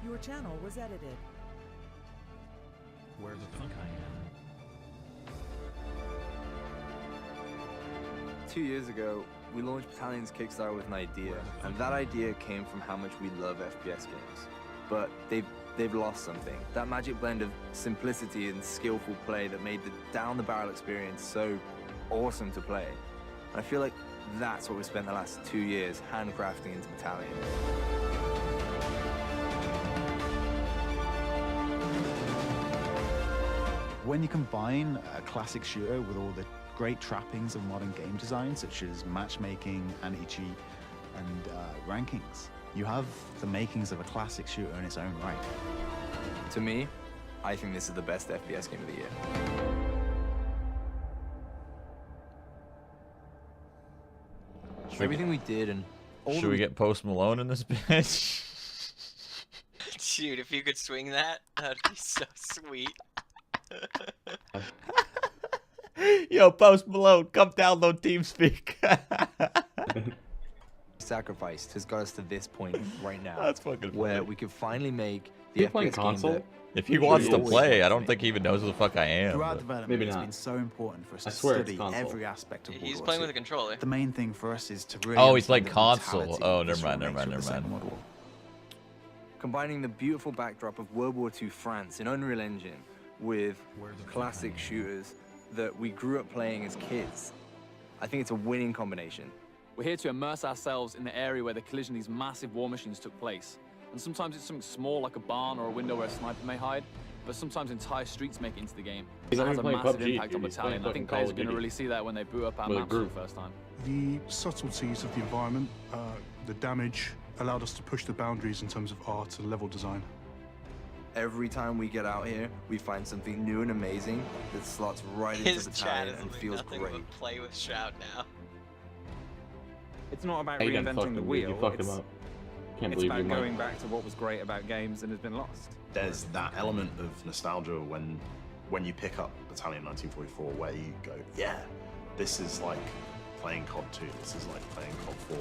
Your channel was edited. Where the fuck I am? 2 years ago, we launched Battalion's Kickstarter with an idea, and that idea came from how much we love FPS games. But they've lost something. That magic blend of simplicity and skillful play that made the down-the-barrel experience so awesome to play. And I feel like that's what we spent the last 2 years handcrafting into Battalion. When you combine a classic shooter with all the great trappings of modern game design, such as matchmaking, anti-cheat, and rankings, you have the makings of a classic shooter in its own right. To me, I think this is the best FPS game of the year. Everything we did and all Should we get Post Malone in this bitch? Dude, if you could swing that, that'd be so sweet. Yo, Post Malone, come download TeamSpeak. sacrificed has got us to this point right now. That's fucking where funny. we could finally make the FPS game that If he wants to play, I don't think he even knows who the fuck I am. Throughout but- development, Maybe it's not. been so important for us I to swear it's study console. every aspect of World He's War playing II. with a controller. The main thing for us is to really Oh, he's understand playing the console. brutality Oh, and never mind, visceral never mind, nature of the never Second mind. World War. combining the beautiful backdrop of World War II France in Unreal Engine with classic shooters that we grew up playing as kids. I think it's a winning combination. We're here to immerse ourselves in the area where the collision of these massive war machines took place. And sometimes it's something small like a barn or a window where a sniper may hide, but sometimes entire streets make it into the game. He's That not has a even playing massive PUBG, impact on dude. He's playing Battalion. I think fucking Call players of are going to Duty. really see that when they boot up our With a maps for the group. first time. The subtleties of the environment, the damage, allowed us to push the boundaries in terms of art and level design. Every time we get out here, we find something new and amazing that slots right into His chat Battalion is and doing feels nothing great. but play with Shroud now. It's not about Hey, you done fucked reinventing the him, dude. wheel. You fucked It's, him up. Can't it's believe about you going back to what was great about games and has been lost. There's that element of nostalgia when you pick up Battalion 1944 where you go, yeah, this is like playing COD 2, this is like playing COD 4.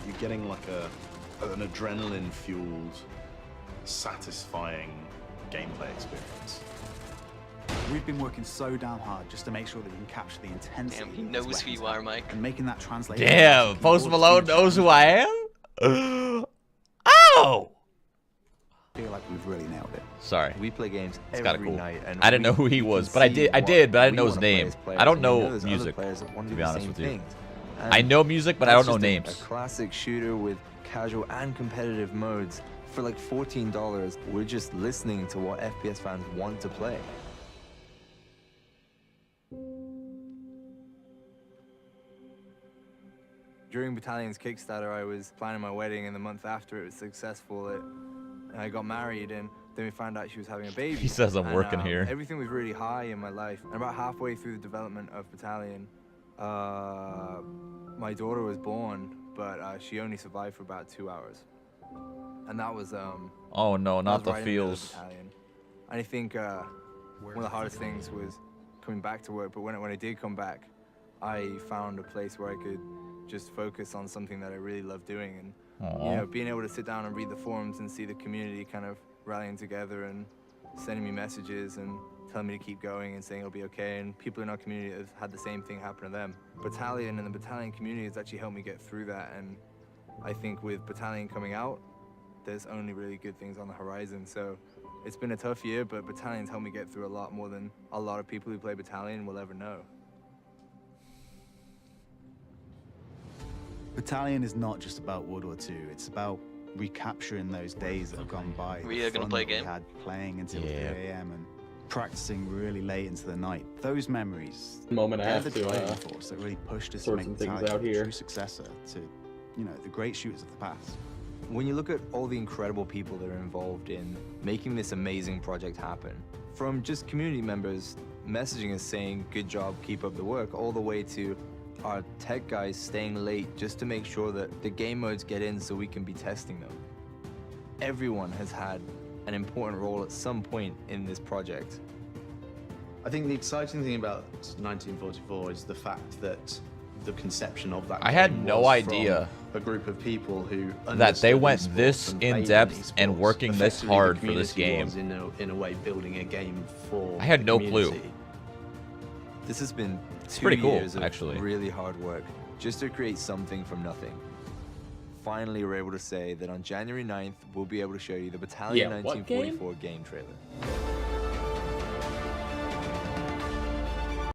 You're getting like an adrenaline-fueled, satisfying gameplay experience. We've been working so damn hard just to make sure that we can capture the intensity. Damn, he that these knows who weapons you are, have, Mike. And making that translate. Damn, Post Malone knows who I am? Oh! I feel like we've really nailed it. Sorry. We play games It's kinda every could night, and I didn't know who he we was, can but I see did, what but I didn't we know his wanna play name. as players, I don't and we know there's other music, players that wanna to do be the honest same with you. things. I And know music, but I don't that's know just names. A classic shooter with casual and competitive modes for like $14. We're just listening to what FPS fans want to play. During Battalion's Kickstarter, I was planning my wedding, and the month after it was successful, I got married, and then we found out she was having a baby. He says I'm And, working here. Everything was really high in my life. And about halfway through the development of Battalion, my daughter was born, but she only survived for about 2 hours. And that was Oh no, that not was the right in middle of feels. Battalion. And I think one of the hardest things was coming back to work, but when I did come back, I found a place where I could just focus on something that I really love doing, and you know, being able to sit down and read the forums and see the community kind of rallying together and sending me messages and telling me to keep going and saying it'll be okay, and people in our community have had the same thing happen to them. Battalion and the Battalion community has actually helped me get through that, and I think with Battalion coming out, there's only really good things on the horizon. So it's been a tough year, but Battalion's helped me get through a lot more than a lot of people who play Battalion will ever know. Battalion is not just about World War II. It's about recapturing those days that have gone by. We the are gonna fun play a that we game. had playing until Yeah. 3 a.m. and practicing really late into the night. Those memories, Moment I they're have the to driving force that really pushed us to sort make some things Battalion out the here. true successor to, you know, the great shooters of the past. When you look at all the incredible people that are involved in making this amazing project happen, from just community members messaging us saying, good job, keep up the work, all the way to our tech guys staying late just to make sure that the game modes get in so we can be testing them. Everyone has had an important role at some point in this project. I think the exciting thing about 1944 is the fact that the conception of that. I had game no was from idea a group of people who that they understood went esports this and in played depth and esports. working this Effectively, the hard for this community game. was in a way building a game for. I had the no clue. community. This has been It's 2 pretty cool, years of actually. really hard work just to create something from nothing. Finally, we're able to say that on January 9th, we'll be able to show you the Battalion Yeah, what 1944 game trailer.